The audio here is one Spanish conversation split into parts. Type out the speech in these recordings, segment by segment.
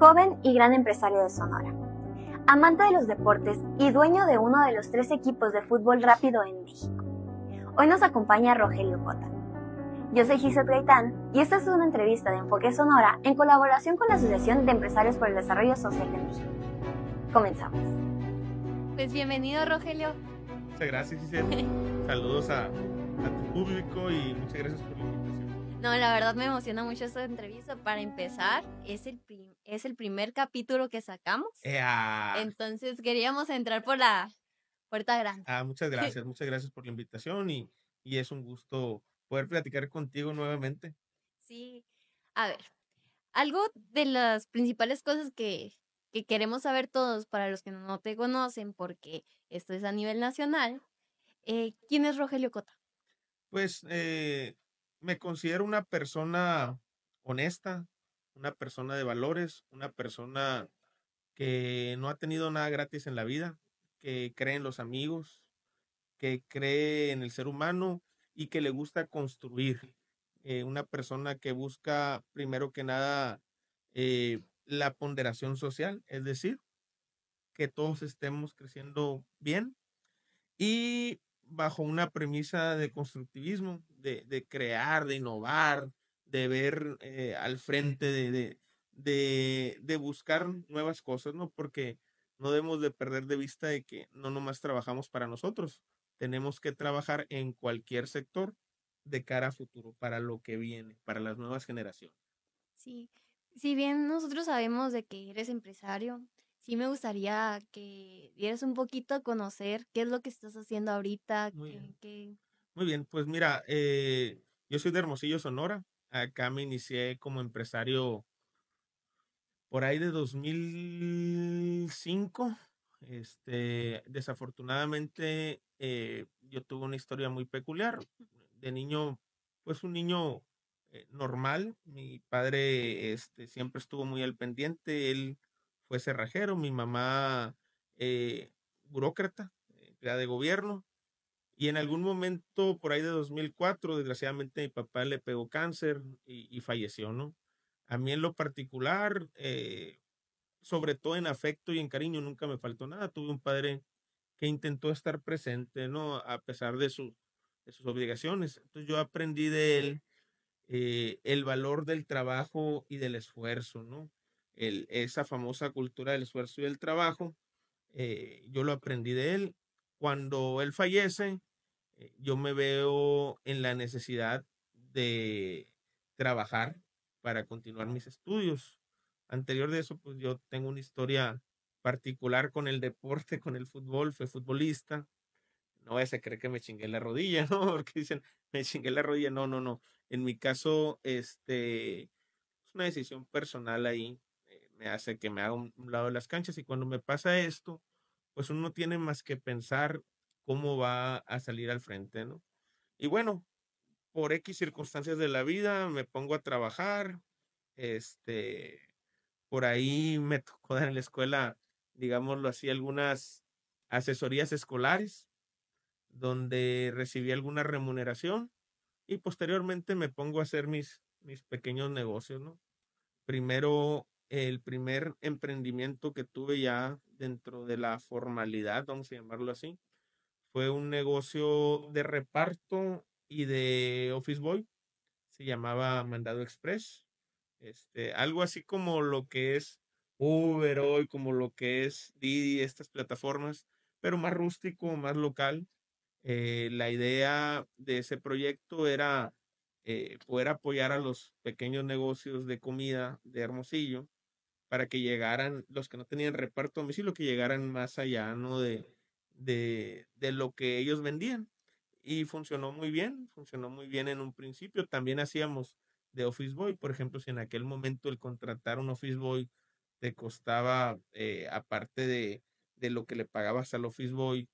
joven y gran empresario de Sonora, amante de los deportes y dueño de uno de los 3 equipos de fútbol rápido en México. Hoy nos acompaña Rogelio Cota. Yo soy Gisette Gaitán y esta es una entrevista de Enfoque Sonora en colaboración con la Asociación de Empresarios por el Desarrollo Social de México. Comenzamos. Pues bienvenido, Rogelio. Muchas gracias, Gisette. Saludos a tu público y muchas gracias por la invitación. No, la verdad me emociona mucho esta entrevista. Para empezar, es el primer capítulo que sacamos. Entonces queríamos entrar por la puerta grande. Muchas gracias por la invitación y es un gusto poder platicar contigo nuevamente. Sí, a ver, algo de las principales cosas que queremos saber todos para los que no te conocen, porque esto es a nivel nacional, ¿quién es Rogelio Cota? Pues me considero una persona honesta, una persona de valores, una persona que no ha tenido nada gratis en la vida, que cree en los amigos, que cree en el ser humano y que le gusta construir. Una persona que busca, primero que nada, la ponderación social, es decir, que todos estemos creciendo bien y bajo una premisa de constructivismo, de crear, de innovar, de ver al frente, de buscar nuevas cosas, ¿no? Porque no debemos de perder de vista de que no nomás trabajamos para nosotros, tenemos que trabajar en cualquier sector de cara a futuro, para lo que viene, para las nuevas generaciones. Sí, si bien nosotros sabemos de que eres empresario, sí me gustaría que dieras un poquito a conocer qué es lo que estás haciendo ahorita, Muy bien, pues mira, yo soy de Hermosillo, Sonora. Acá me inicié como empresario por ahí de 2005. Desafortunadamente, yo tuve una historia muy peculiar. De niño, pues un niño normal. Mi padre siempre estuvo muy al pendiente. Él fue cerrajero, mi mamá burócrata, empleada de gobierno. Y en algún momento, por ahí de 2004, desgraciadamente mi papá le pegó cáncer y falleció, ¿no? A mí en lo particular, sobre todo en afecto y en cariño, nunca me faltó nada. Tuve un padre que intentó estar presente, ¿no? A pesar de sus obligaciones. Entonces yo aprendí de él el valor del trabajo y del esfuerzo, ¿no? Esa famosa cultura del esfuerzo y del trabajo, yo lo aprendí de él. Cuando él fallece, yo me veo en la necesidad de trabajar para continuar mis estudios. Anterior de eso, pues yo tengo una historia particular con el deporte, con el fútbol, fui futbolista. No vaya a creer que me chingué la rodilla, ¿no? Porque dicen, me chingué la rodilla. No, no, no. En mi caso, es una decisión personal ahí. Me hace que me haga un lado de las canchas y cuando me pasa esto, pues uno no tiene más que pensar cómo va a salir al frente, ¿no? Y bueno, por X circunstancias de la vida me pongo a trabajar, este, por ahí me tocó dar en la escuela, digámoslo así, algunas asesorías escolares donde recibí alguna remuneración y posteriormente me pongo a hacer mis pequeños negocios, ¿no? Primero, el primer emprendimiento que tuve ya dentro de la formalidad, vamos a llamarlo así, fue un negocio de reparto y de Office Boy. Se llamaba Mandado Express. Algo así como lo que es Uber hoy, como lo que es Didi, estas plataformas, pero más rústico, más local. La idea de ese proyecto era poder apoyar a los pequeños negocios de comida de Hermosillo para que llegaran, los que no tenían reparto a domicilio, que llegaran más allá, ¿no? De lo que ellos vendían. Y funcionó muy bien en un principio. También hacíamos de Office Boy, por ejemplo, si en aquel momento el contratar un Office Boy te costaba, aparte de lo que le pagabas al Office Boy,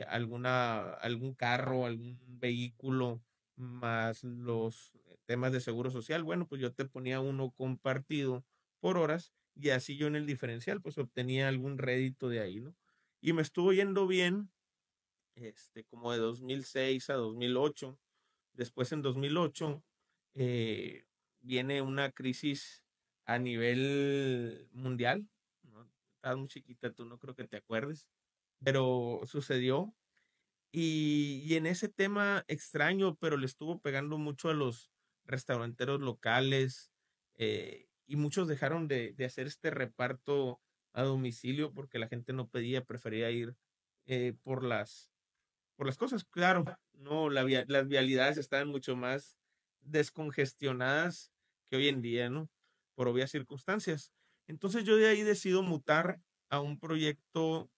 algún carro, algún vehículo, más los temas de seguro social, bueno, pues yo te ponía uno compartido por horas y así yo en el diferencial pues obtenía algún rédito de ahí, ¿no? Y me estuvo yendo bien, como de 2006 a 2008. Después en 2008 viene una crisis a nivel mundial, ¿no? Estabas muy chiquita, tú no creo que te acuerdes, pero sucedió. Y en ese tema extraño, pero le estuvo pegando mucho a los restauranteros locales, y muchos dejaron de hacer este reparto a domicilio porque la gente no pedía, prefería ir por las cosas. Claro, no, las vialidades estaban mucho más descongestionadas que hoy en día, ¿no? Por obvias circunstancias. Entonces yo de ahí decido mutar a un proyecto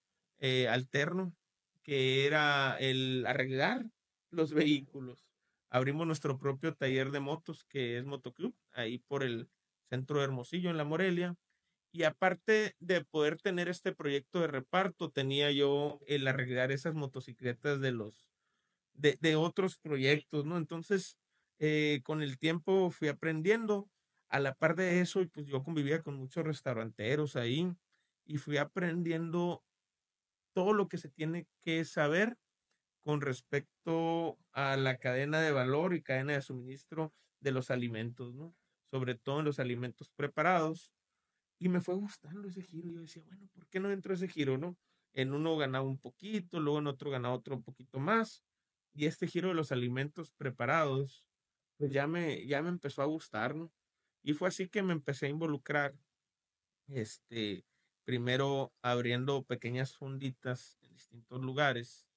alterno, que era el arreglar los vehículos. Abrimos nuestro propio taller de motos, que es Motoclub, ahí por el centro de Hermosillo, en La Morelia. Y aparte de poder tener este proyecto de reparto, tenía yo el arreglar esas motocicletas de otros proyectos, ¿no? Entonces, con el tiempo fui aprendiendo. A la par de eso, y pues yo convivía con muchos restauranteros ahí y fui aprendiendo todo lo que se tiene que saber con respecto a la cadena de valor y cadena de suministro de los alimentos, ¿no? Sobre todo en los alimentos preparados. Y me fue gustando ese giro. Yo decía, bueno, ¿por qué no entro ese giro, no? En uno ganaba un poquito, luego en otro ganaba otro un poquito más. Y este giro de los alimentos preparados, pues ya me empezó a gustar, ¿no? Y fue así que me empecé a involucrar, este, primero abriendo pequeñas fonditas en distintos lugares,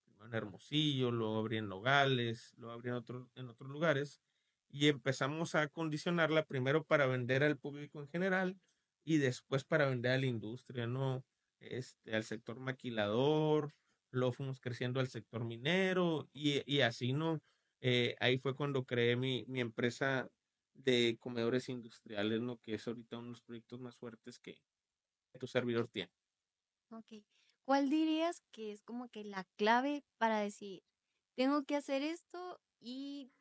primero en Hermosillo, luego abrí en Nogales, luego abrí en otros lugares, y empezamos a acondicionarla primero para vender al público en general y después para vender a la industria, ¿no? Al sector maquilador, luego fuimos creciendo al sector minero y así, ¿no? Ahí fue cuando creé mi empresa de comedores industriales, ¿no? Que es ahorita uno de los proyectos más fuertes que tu servidor tiene. Ok. ¿Cuál dirías que es como que la clave para decir, tengo que hacer esto y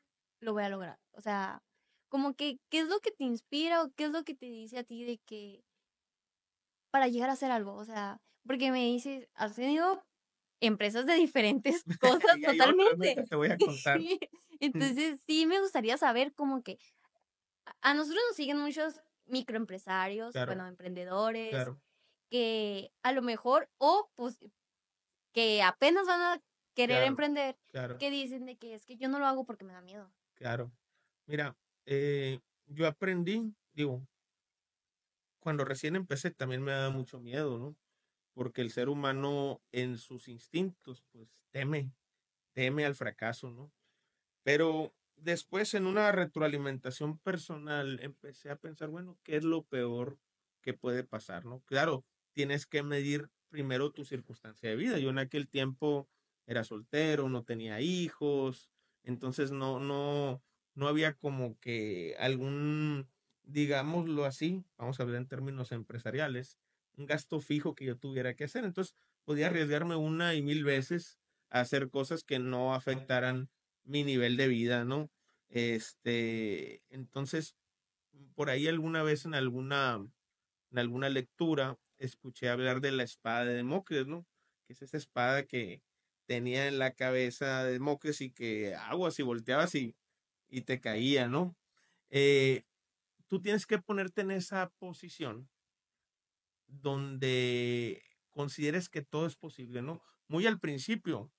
lo voy a lograr? O sea, como que, ¿qué es lo que te inspira o qué es lo que te dice a ti de que para llegar a hacer algo? O sea, porque me dices, has tenido empresas de diferentes cosas Y hay otras, ¿no? totalmente. Te voy a contar. Sí. Entonces, sí me gustaría saber como que a nosotros nos siguen muchos microempresarios, Claro, bueno, emprendedores, claro, que a lo mejor, o pues que apenas van a querer claro, emprender, claro, que dicen de que es que yo no lo hago porque me da miedo. claro. Mira, yo aprendí, digo, cuando recién empecé también me daba mucho miedo, ¿no? Porque el ser humano en sus instintos, pues teme al fracaso, ¿no? Pero después en una retroalimentación personal empecé a pensar, bueno, ¿qué es lo peor que puede pasar, no? Claro, tienes que medir primero tu circunstancia de vida. Yo en aquel tiempo era soltero, no tenía hijos, entonces no había como que algún, digámoslo así, vamos a hablar en términos empresariales, un gasto fijo que yo tuviera que hacer. Entonces podía arriesgarme una y mil veces a hacer cosas que no afectaran mi nivel de vida, ¿no? Entonces, por ahí alguna vez en alguna lectura escuché hablar de la espada de Demócrates, ¿no? Que es esa espada que tenía en la cabeza de Demócrates y que aguas y volteabas y te caía, ¿no? Eh, Tú tienes que ponerte en esa posición donde consideres que todo es posible, ¿no? Muy al principio,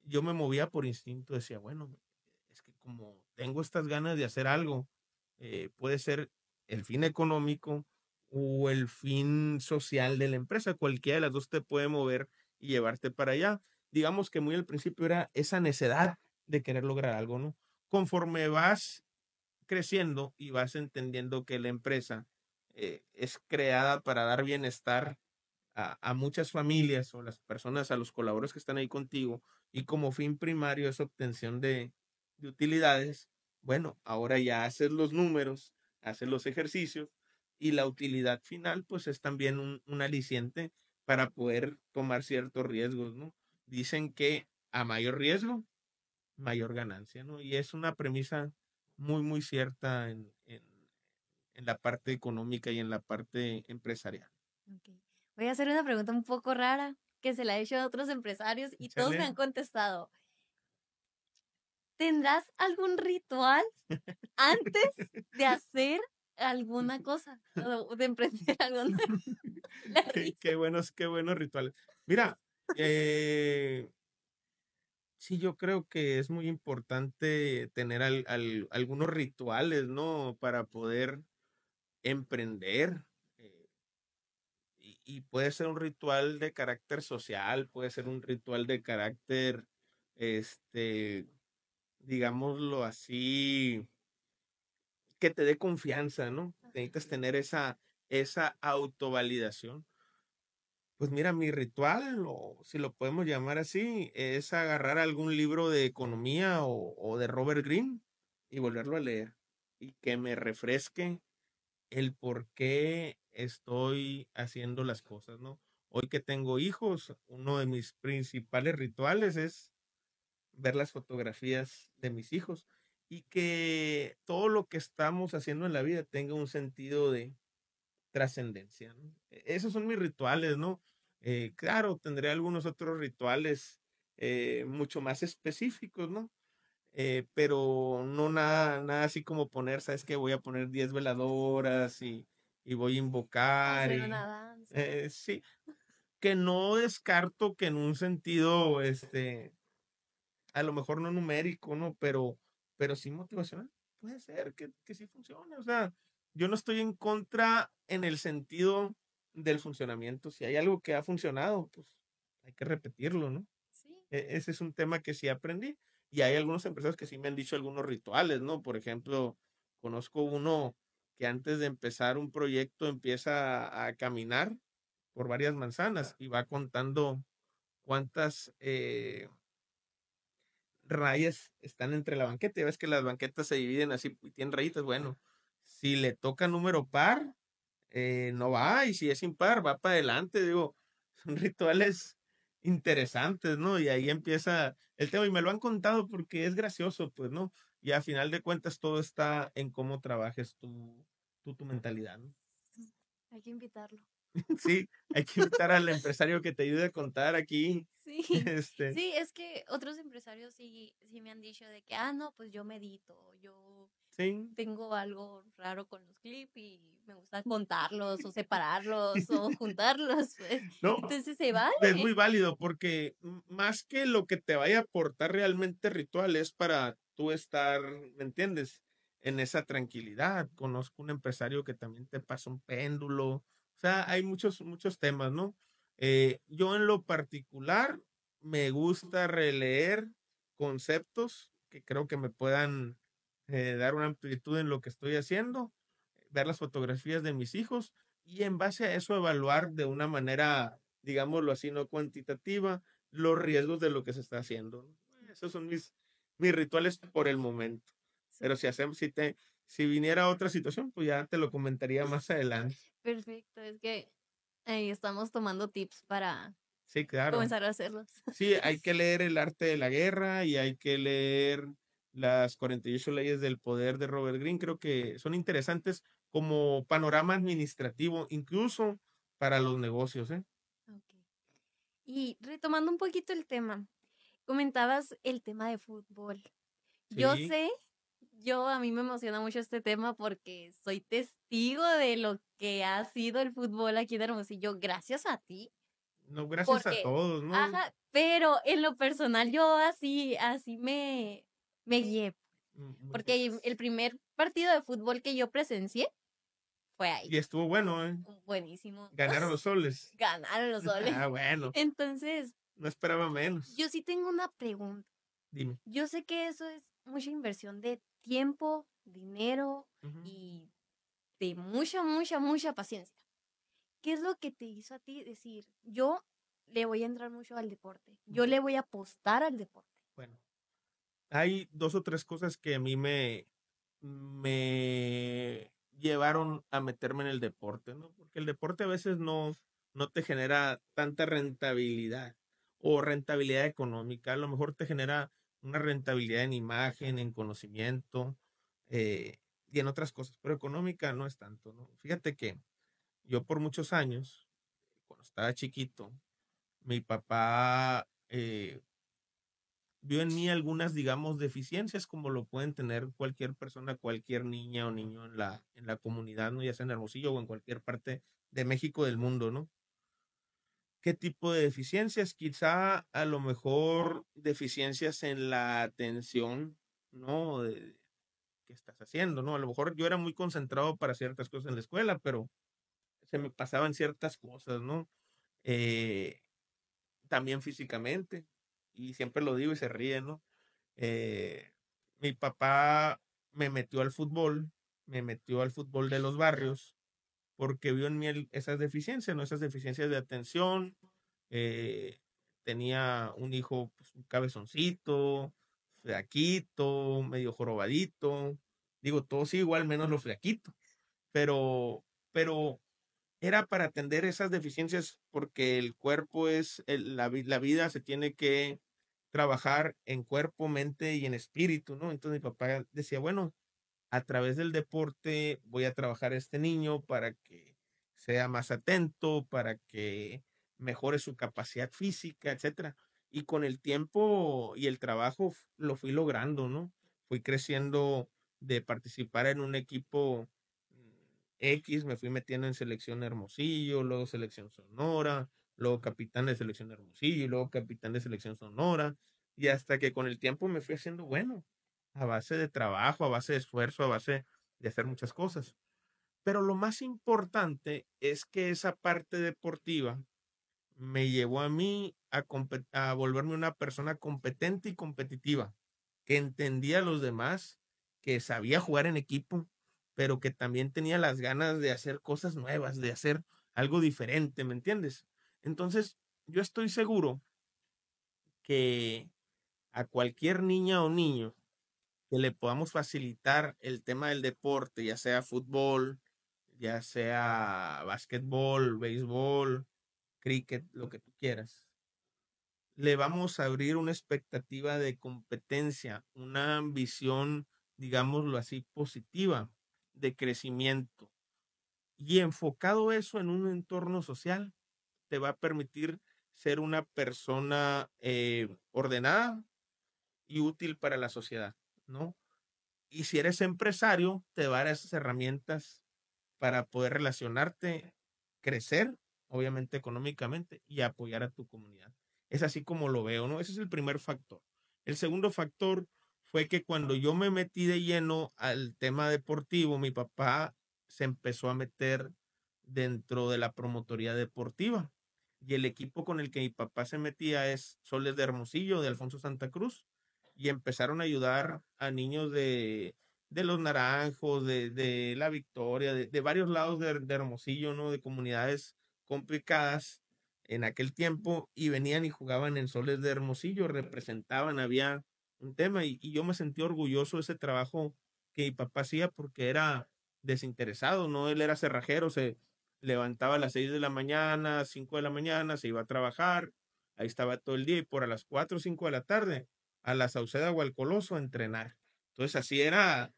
yo me movía por instinto, decía, bueno, es que como tengo estas ganas de hacer algo, puede ser el fin económico o el fin social de la empresa, cualquiera de las dos te puede mover y llevarte para allá. Digamos que muy al principio era esa necedad de querer lograr algo, ¿no? Conforme vas creciendo y vas entendiendo que la empresa es creada para dar bienestar a muchas familias o las personas, a los colaboradores que están ahí contigo, y como fin primario es obtención de utilidades, bueno, ahora ya haces los números, haces los ejercicios y la utilidad final pues es también un aliciente para poder tomar ciertos riesgos, ¿no? Dicen que a mayor riesgo, mayor ganancia, ¿no? Y es una premisa muy, muy cierta en la parte económica y en la parte empresarial. Ok. Voy a hacer una pregunta un poco rara que se la he hecho a otros empresarios y todos me Échale. han contestado. ¿Tendrás algún ritual antes de hacer alguna cosa, o de emprender alguna la risa. Qué buenos rituales. Mira, sí, yo creo que es muy importante tener algunos rituales, ¿no? Para poder emprender. eh, y puede ser un ritual de carácter social, puede ser un ritual de carácter, este, digámoslo así, que te dé confianza, ¿no? Necesitas tener esa autovalidación. Pues mira, mi ritual, o si lo podemos llamar así, es agarrar algún libro de economía o de Robert Greene y volverlo a leer y que me refresque el por qué estoy haciendo las cosas, ¿no? Hoy que tengo hijos, uno de mis principales rituales es ver las fotografías de mis hijos y que todo lo que estamos haciendo en la vida tenga un sentido de trascendencia, ¿no? Esos son mis rituales, ¿no? Claro, tendré algunos otros rituales mucho más específicos, ¿no? Pero no nada así como poner, ¿sabes qué? Voy a poner 10 veladoras y voy a invocar Hacer y una danza. sí, que no descarto que en un sentido, a lo mejor no numérico, ¿no? Pero sí motivacional. Puede ser que sí funcione. O sea, yo no estoy en contra en el sentido del funcionamiento. Si hay algo que ha funcionado, pues hay que repetirlo, ¿no? Sí. Ese es un tema que sí aprendí. Y hay algunos empresarios que sí me han dicho algunos rituales, ¿no? Por ejemplo, conozco uno que antes de empezar un proyecto empieza a caminar por varias manzanas y va contando cuántas rayas están entre la banqueta. Ya ves que las banquetas se dividen así y tienen rayitas. Bueno, si le toca número par, no va, y si es impar, va para adelante. Digo, son rituales interesantes, ¿no? Y ahí empieza el tema, y me lo han contado porque es gracioso, pues, ¿no? Y a final de cuentas todo está en cómo trabajes tu mentalidad, ¿no? Hay que invitarlo. Sí, hay que invitar al empresario que te ayude a contar aquí, Sí, este, sí, es que otros empresarios sí me han dicho de que, no, pues yo medito, yo sí, tengo algo raro con los clips y me gusta contarlos o separarlos o juntarlos, pues. no, Entonces se es muy vale. válido porque más que lo que te vaya a aportar realmente ritual es para tú estar, ¿me entiendes? En esa tranquilidad. Conozco un empresario que también te pasa un péndulo. O sea, hay muchos temas, ¿no? Yo en lo particular me gusta releer conceptos que creo que me puedan dar una amplitud en lo que estoy haciendo, ver las fotografías de mis hijos y en base a eso evaluar de una manera, digámoslo así, no cuantitativa, los riesgos de lo que se está haciendo. Esos son mis rituales por el momento. Pero si Súper. hacemos, si viniera otra situación, pues ya te lo comentaría más adelante. Perfecto, es que ahí estamos tomando tips para Sí, claro. comenzar a hacerlos. Sí, hay que leer El arte de la guerra y hay que leer las 48 leyes del poder de Robert Greene. Creo que son interesantes como panorama administrativo, incluso para los negocios, ¿eh? Ok. Y retomando un poquito el tema, comentabas el tema de fútbol. Yo Sí, sé, a mí me emociona mucho este tema porque soy testigo de lo que ha sido el fútbol aquí en Hermosillo, gracias a ti, no, gracias a porque, todos, ¿no? ajá, pero en lo personal yo así me guié, porque el primer partido de fútbol que yo presencié fue ahí. Y estuvo bueno, ¿eh? Buenísimo. Ganaron los soles. Ganaron los soles. Ah, bueno, Entonces, no esperaba menos. yo sí tengo una pregunta. Dime. Yo sé que eso es mucha inversión de tiempo, dinero Ujú. y de mucha paciencia. ¿Qué es lo que te hizo a ti decir, yo le voy a entrar mucho al deporte, yo le voy a apostar al deporte? Bueno, hay dos o tres cosas que a mí me llevaron a meterme en el deporte, ¿no? Porque el deporte a veces no te genera tanta rentabilidad o rentabilidad económica, a lo mejor te genera una rentabilidad en imagen, en conocimiento y en otras cosas, pero económica no es tanto, ¿no? Fíjate que yo por muchos años, cuando estaba chiquito, mi papá vio en mí algunas, digamos, deficiencias como lo pueden tener cualquier persona, cualquier niña o niño en la comunidad, ¿no? Ya sea en Hermosillo o en cualquier parte de México, del mundo, ¿no? ¿Qué tipo de deficiencias? Quizá a lo mejor deficiencias en la atención, ¿no? Que estás haciendo, ¿no? A lo mejor yo era muy concentrado para ciertas cosas en la escuela, pero se me pasaban ciertas cosas, ¿no? Eh, También físicamente, y siempre lo digo y se ríe, ¿no? Eh, Mi papá me metió al fútbol, me metió al fútbol de los barrios, porque vio en mí esas deficiencias, ¿no? Esas deficiencias de atención. eh, Tenía un hijo, pues, un cabezoncito, flaquito, medio jorobadito. Digo, todos sí, igual menos lo flaquito. Pero era para atender esas deficiencias porque el cuerpo es, la vida se tiene que trabajar en cuerpo, mente y en espíritu, ¿no? Entonces mi papá decía, bueno, a través del deporte voy a trabajar a este niño para que sea más atento, para que mejore su capacidad física, etcétera. Y con el tiempo y el trabajo lo fui logrando, ¿no? Fui creciendo de participar en un equipo X, me fui metiendo en selección Hermosillo, luego selección Sonora, luego capitán de selección Hermosillo, y luego capitán de selección Sonora, y hasta que con el tiempo me fui haciendo bueno a base de trabajo, a base de esfuerzo, a base de hacer muchas cosas. Pero lo más importante es que esa parte deportiva me llevó a mí a volverme una persona competente y competitiva, que entendía a los demás, que sabía jugar en equipo, pero que también tenía las ganas de hacer cosas nuevas, de hacer algo diferente, ¿me entiendes? Entonces, yo estoy seguro que a cualquier niña o niño que le podamos facilitar el tema del deporte, ya sea fútbol, ya sea básquetbol, béisbol, cricket, lo que tú quieras, le vamos a abrir una expectativa de competencia, una ambición, digámoslo así, positiva, de crecimiento. Y enfocado eso en un entorno social, te va a permitir ser una persona ordenada y útil para la sociedad, ¿no? Y si eres empresario, te va a dar esas herramientas para poder relacionarte, crecer, obviamente económicamente, y apoyar a tu comunidad. Es así como lo veo, ¿no? Ese es el primer factor. El segundo factor fue que cuando yo me metí de lleno al tema deportivo, mi papá se empezó a meter dentro de la promotoría deportiva. Y el equipo con el que mi papá se metía es Soles de Hermosillo, de Alfonso Santa Cruz, y empezaron a ayudar a niños de los Naranjos, de La Victoria, de varios lados de Hermosillo, ¿no? De comunidades complicadas en aquel tiempo y venían y jugaban en Soles de Hermosillo, representaban, había un tema y yo me sentí orgulloso de ese trabajo que mi papá hacía porque era desinteresado, ¿no? Él era cerrajero, se levantaba a las 6 de la mañana, 5 de la mañana, se iba a trabajar, ahí estaba todo el día y por a las 4 o 5 de la tarde a la Sauceda o al Coloso a entrenar. Entonces así era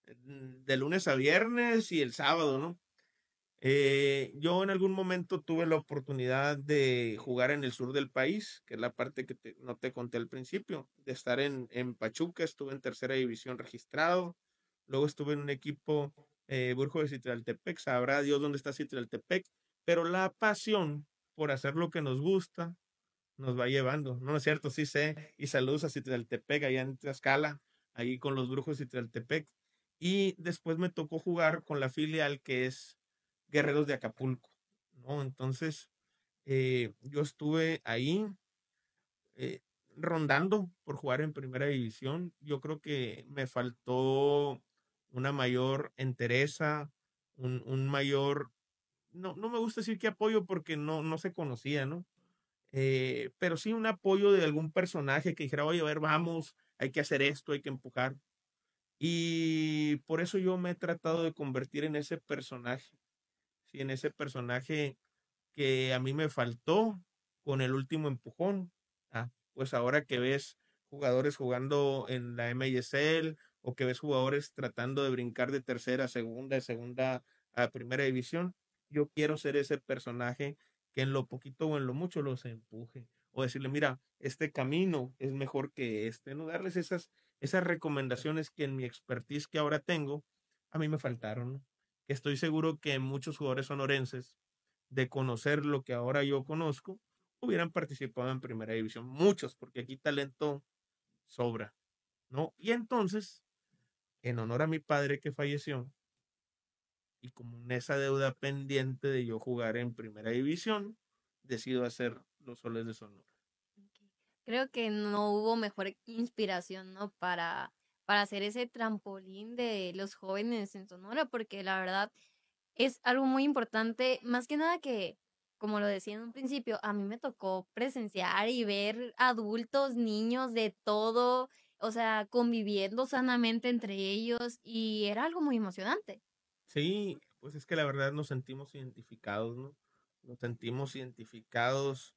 de lunes a viernes y el sábado, ¿no? Yo en algún momento tuve la oportunidad de jugar en el sur del país, que es la parte que no te conté al principio, de estar en Pachuca, estuve en tercera división registrado, luego estuve en un equipo Burjo de Citraltepec, sabrá Dios dónde está Citraltepec, pero la pasión por hacer lo que nos gusta nos va llevando, ¿no es cierto? Sí sé, y saludos a Citraltepec, allá en Tlaxcala, ahí con los Brujos de Citraltepec, y después me tocó jugar con la filial que es Guerreros de Acapulco, ¿no? Entonces, yo estuve ahí eh, rondando por jugar en primera división. Yo creo que me faltó una mayor entereza, un mayor, no me gusta decir que apoyo porque no se conocía, ¿no? Pero sí un apoyo de algún personaje que dijera, oye, a ver, vamos, hay que hacer esto, hay que empujar. Y por eso yo me he tratado de convertir en ese personaje, sí, en ese personaje que a mí me faltó con el último empujón. Pues ahora que ves jugadores jugando en la MSL o que ves jugadores tratando de brincar de tercera a segunda, de segunda a primera división, yo quiero ser ese personaje que en lo poquito o en lo mucho los empuje. o decirle, mira, este camino es mejor que este, ¿no? Darles esas recomendaciones que en mi expertise que ahora tengo, a mí me faltaron, ¿no? Que estoy seguro que muchos jugadores sonorenses, de conocer lo que ahora yo conozco, hubieran participado en primera división. Muchos, porque aquí talento sobra, ¿no? Y entonces, en honor a mi padre que falleció, y como en esa deuda pendiente de yo jugar en primera división, decido hacer los Soles de Sonora. Ok. Creo que no hubo mejor inspiración, ¿no? Para hacer ese trampolín de los jóvenes en Sonora, porque la verdad es algo muy importante, más que nada que, como lo decía en un principio, a mí me tocó presenciar y ver adultos, niños, de todo, o sea, conviviendo sanamente entre ellos y era algo muy emocionante. Sí, pues es que la verdad nos sentimos identificados, ¿no? Nos sentimos identificados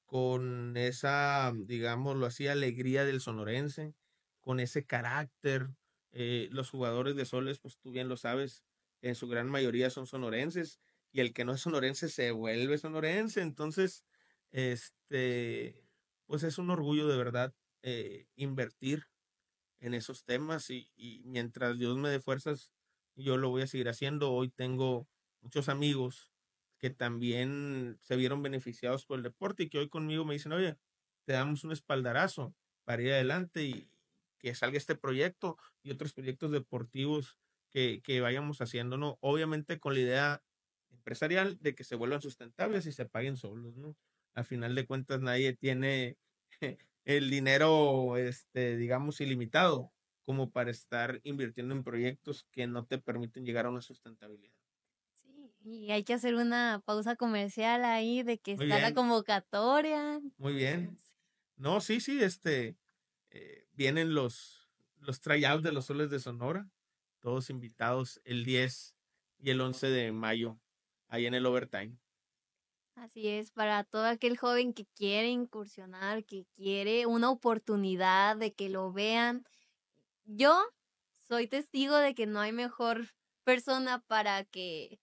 con esa, digámoslo así, alegría del sonorense, con ese carácter. Los jugadores de Soles, pues tú bien lo sabes, en su gran mayoría son sonorenses y el que no es sonorense se vuelve sonorense. Entonces, este, pues es un orgullo de verdad invertir en esos temas y mientras Dios me dé fuerzas, yo lo voy a seguir haciendo. Hoy tengo muchos amigos que también se vieron beneficiados por el deporte y que hoy conmigo me dicen, oye, te damos un espaldarazo para ir adelante y que salga este proyecto y otros proyectos deportivos que vayamos haciendo, ¿no? Obviamente con la idea empresarial de que se vuelvan sustentables y se paguen solos, ¿no? Al final de cuentas nadie tiene el dinero, digamos, ilimitado, como para estar invirtiendo en proyectos que no te permiten llegar a una sustentabilidad. Sí, y hay que hacer una pausa comercial ahí de que Muy está la bien, convocatoria. muy bien. No, sí, sí, vienen los tryouts de los Soles de Sonora, todos invitados el 10 y el 11 de mayo, ahí en el Overtime. Así es, para todo aquel joven que quiere incursionar, que quiere una oportunidad de que lo vean. Yo soy testigo de que no hay mejor persona para que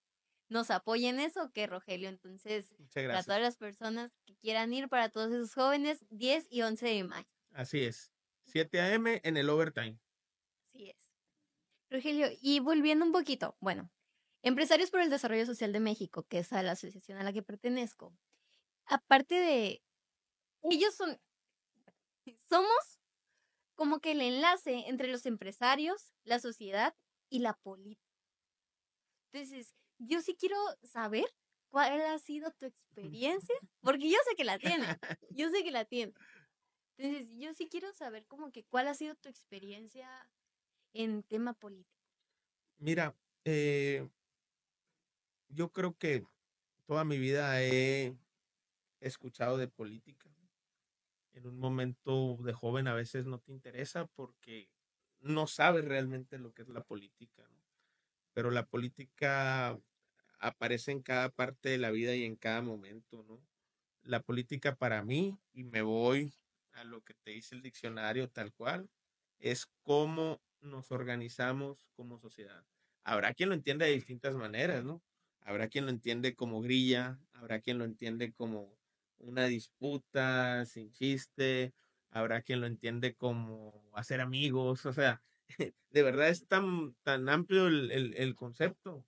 nos apoye en eso que Rogelio. Entonces, Muchas para gracias. todas las personas que quieran ir, para todos esos jóvenes, 10 y 11 de mayo. Así es, 7 a.m. en el Overtime. Así es. Rogelio, y volviendo un poquito, bueno, Empresarios por el Desarrollo Social de México, que es a la asociación a la que pertenezco, aparte de, ellos somos como que el enlace entre los empresarios, la sociedad y la política. Entonces, yo sí quiero saber cuál ha sido tu experiencia, porque yo sé que la tiene, yo sé que la tiene. Entonces, yo sí quiero saber como que cuál ha sido tu experiencia en tema político. Mira, yo creo que toda mi vida he escuchado de política. En un momento de joven a veces no te interesa porque no sabes realmente lo que es la política, ¿no? Pero la política aparece en cada parte de la vida y en cada momento, ¿no? La política para mí, y me voy a lo que te dice el diccionario tal cual, es cómo nos organizamos como sociedad. Habrá quien lo entienda de distintas maneras, ¿no? Habrá quien lo entiende como grilla, habrá quien lo entiende como una disputa sin chiste, habrá quien lo entiende como hacer amigos, o sea, de verdad es tan amplio el concepto,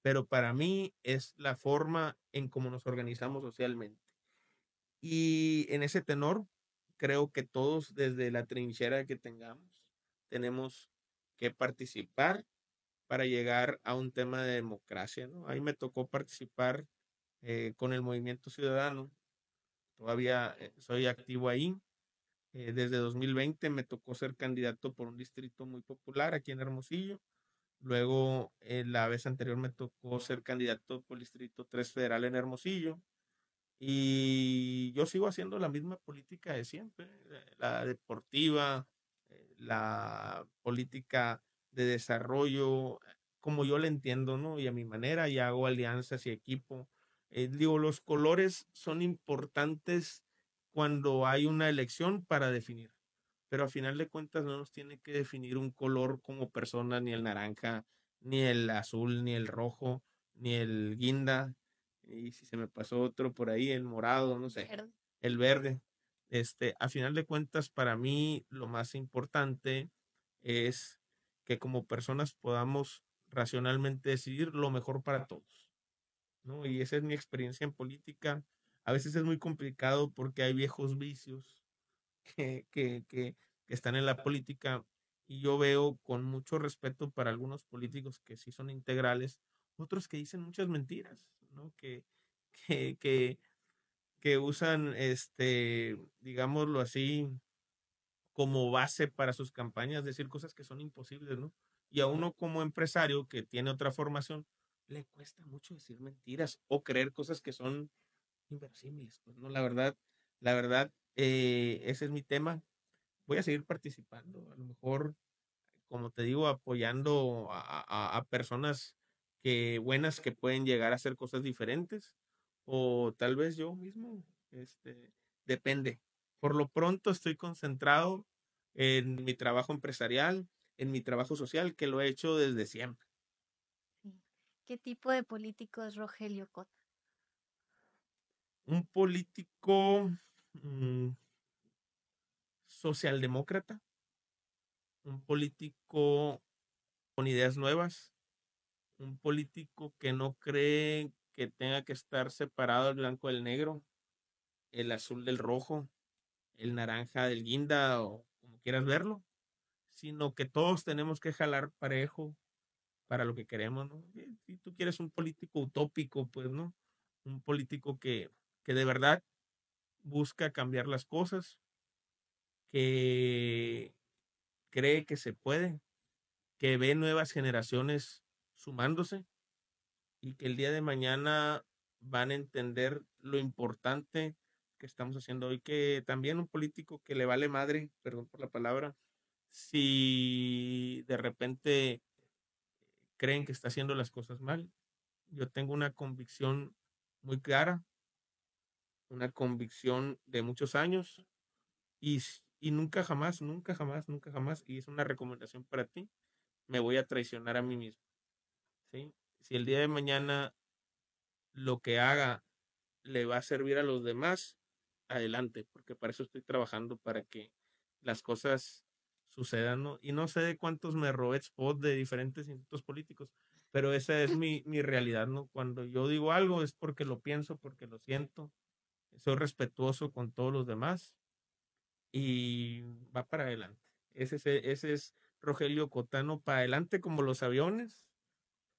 pero para mí es la forma en cómo nos organizamos socialmente. Y en ese tenor, creo que todos desde la trinchera que tengamos, tenemos que participar para llegar a un tema de democracia, ¿no? Ahí me tocó participar con el Movimiento Ciudadano, todavía soy activo ahí. Desde 2020 me tocó ser candidato por un distrito muy popular aquí en Hermosillo. Luego, la vez anterior me tocó ser candidato por el distrito 3 federal en Hermosillo. Y yo sigo haciendo la misma política de siempre, la deportiva, la política de desarrollo, como yo la entiendo, ¿no? Y a mi manera, y hago alianzas y equipo. Digo, los colores son importantes cuando hay una elección para definir, pero a final de cuentas no nos tiene que definir un color como persona, ni el naranja, ni el azul, ni el rojo, ni el guinda, y si se me pasó otro por ahí, el morado, no sé, Verde. el verde. A final de cuentas, para mí lo más importante es que como personas podamos racionalmente decidir lo mejor para todos, ¿no? Y esa es mi experiencia en política. A veces es muy complicado porque hay viejos vicios que, que, que, que están en la política, y yo veo con mucho respeto para algunos políticos que sí son integrales, otros que dicen muchas mentiras, ¿no? Que, que, que usan, digámoslo así, como base para sus campañas, decir cosas que son imposibles, ¿no? Y a uno como empresario que tiene otra formación, le cuesta mucho decir mentiras o creer cosas que son inverosímiles, pues, ¿no? La verdad, ese es mi tema. Voy a seguir participando, a lo mejor, como te digo, apoyando a personas buenas que pueden llegar a hacer cosas diferentes, o tal vez yo mismo, depende. Por lo pronto estoy concentrado en mi trabajo empresarial, en mi trabajo social, que lo he hecho desde siempre. Sí. ¿Qué tipo de político es Rogelio Cota? Un político mm, socialdemócrata, un político con ideas nuevas, un político que no cree que tenga que estar separado el blanco del negro, el azul del rojo, el naranja del guinda, o como quieras verlo, sino que todos tenemos que jalar parejo para lo que queremos, ¿no? Si tú quieres un político utópico, pues, ¿no? Un político que de verdad busca cambiar las cosas, que cree que se puede, que ve nuevas generaciones sumándose, y que el día de mañana van a entender lo importante que estamos haciendo hoy, que también un político que le vale madre, perdón por la palabra, si de repente creen que está haciendo las cosas mal. Yo tengo una convicción muy clara, una convicción de muchos años, y nunca jamás, nunca jamás, nunca jamás, y es una recomendación para ti, me voy a traicionar a mí mismo, ¿sí? Si el día de mañana lo que haga le va a servir a los demás, adelante, porque para eso estoy trabajando, para que las cosas sucedan, ¿no? Y no sé de cuántos me robé spot de diferentes institutos políticos, pero esa es mi realidad, ¿no? Cuando yo digo algo es porque lo pienso, porque lo siento, soy respetuoso con todos los demás y va para adelante. Ese es Rogelio Cotano, para adelante como los aviones,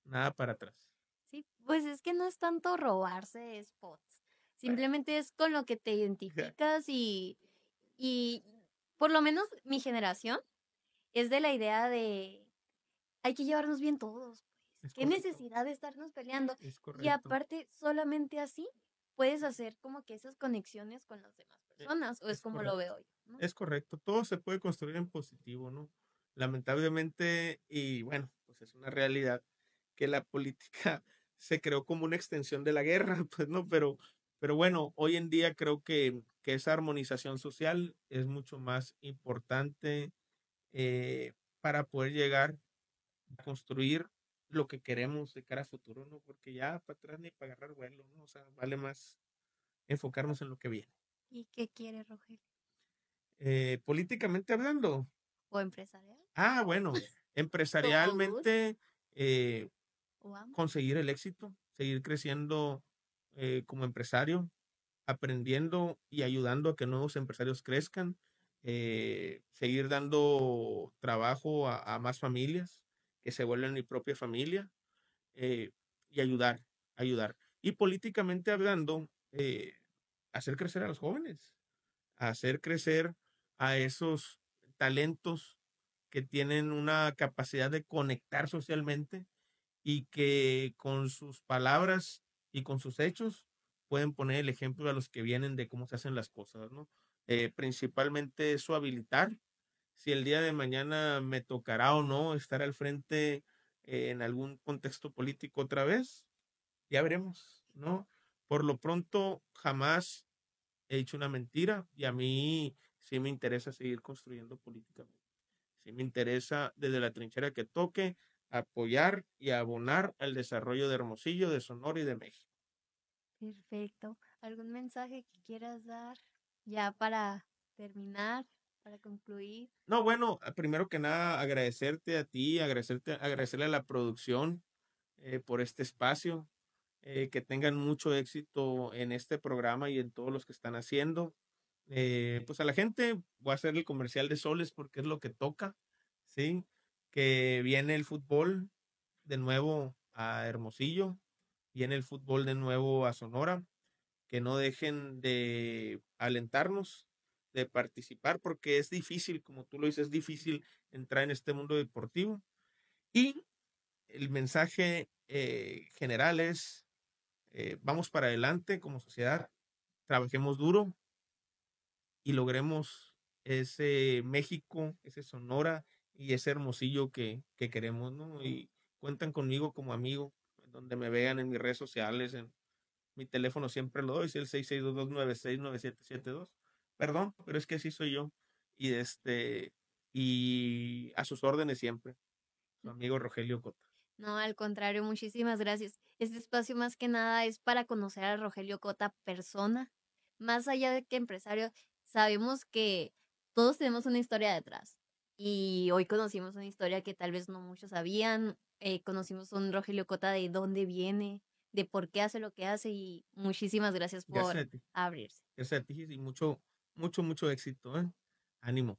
nada para atrás. Sí, pues es que no es tanto robarse spots, simplemente es con lo que te identificas y por lo menos mi generación es de la idea de hay que llevarnos bien todos, pues. Es Qué correcto, necesidad de estarnos peleando. es Y correcto. aparte, solamente así puedes hacer como que esas conexiones con las demás personas, o es Es como lo correcto. veo yo, ¿no? Es correcto. Todo se puede construir en positivo, ¿no? Lamentablemente, y bueno, pues es una realidad que la política se creó como una extensión de la guerra, pues no, pero bueno, hoy en día creo que esa armonización social es mucho más importante, eh, para poder llegar a construir lo que queremos de cara a futuro, ¿no? Porque ya para atrás ni para agarrar vuelo, ¿no? O sea, vale más enfocarnos en lo que viene. ¿Y qué quiere Rogelio? Políticamente hablando, ¿O empresarial? bueno, Como gusto. empresarialmente, eh, ¿O ambos? conseguir el éxito, seguir creciendo como empresario, aprendiendo y ayudando a que nuevos empresarios crezcan, seguir dando trabajo a más familias, que se vuelvan mi propia familia, eh, y ayudar. Y políticamente hablando, hacer crecer a los jóvenes, hacer crecer a esos talentos que tienen una capacidad de conectar socialmente, y que con sus palabras y con sus hechos pueden poner el ejemplo a los que vienen de cómo se hacen las cosas, ¿no? Principalmente eso, habilitar. Si el día de mañana me tocará o no estar al frente, en algún contexto político otra vez, ya veremos, ¿no? Por lo pronto, jamás he dicho una mentira, y a mí sí me interesa seguir construyendo políticamente. Sí me interesa desde la trinchera que toque apoyar y abonar al desarrollo de Hermosillo, de Sonora y de México. Perfecto. ¿Algún mensaje que quieras dar? Ya para terminar, para concluir. No, bueno, primero que nada, agradecerte a ti, agradecerle a la producción por este espacio, que tengan mucho éxito en este programa y en todos los que están haciendo. Pues a la gente voy a hacer el comercial de Soles porque es lo que toca, ¿sí? Que viene el fútbol de nuevo a Hermosillo, viene el fútbol de nuevo a Sonora, que no dejen de alentarnos, de participar, porque es difícil, como tú lo dices, es difícil entrar en este mundo deportivo. Y el mensaje general es, vamos para adelante como sociedad, trabajemos duro y logremos ese México, ese Sonora y ese Hermosillo que queremos, ¿no? Y cuentan conmigo como amigo, donde me vean en mis redes sociales, en mi teléfono siempre lo doy, es el 6622969772. Perdón, pero es que así soy yo. Y a sus órdenes siempre, su amigo Rogelio Cota. No, al contrario, muchísimas gracias. Este espacio más que nada es para conocer a Rogelio Cota persona. Más allá de que empresario, sabemos que todos tenemos una historia detrás. Y hoy conocimos una historia que tal vez no muchos sabían. Conocimos a un Rogelio Cota de dónde viene, de por qué hace lo que hace. Y muchísimas gracias Gracias por a ti, abrirse. gracias a ti y mucho, mucho, mucho éxito, ¿eh? Ánimo.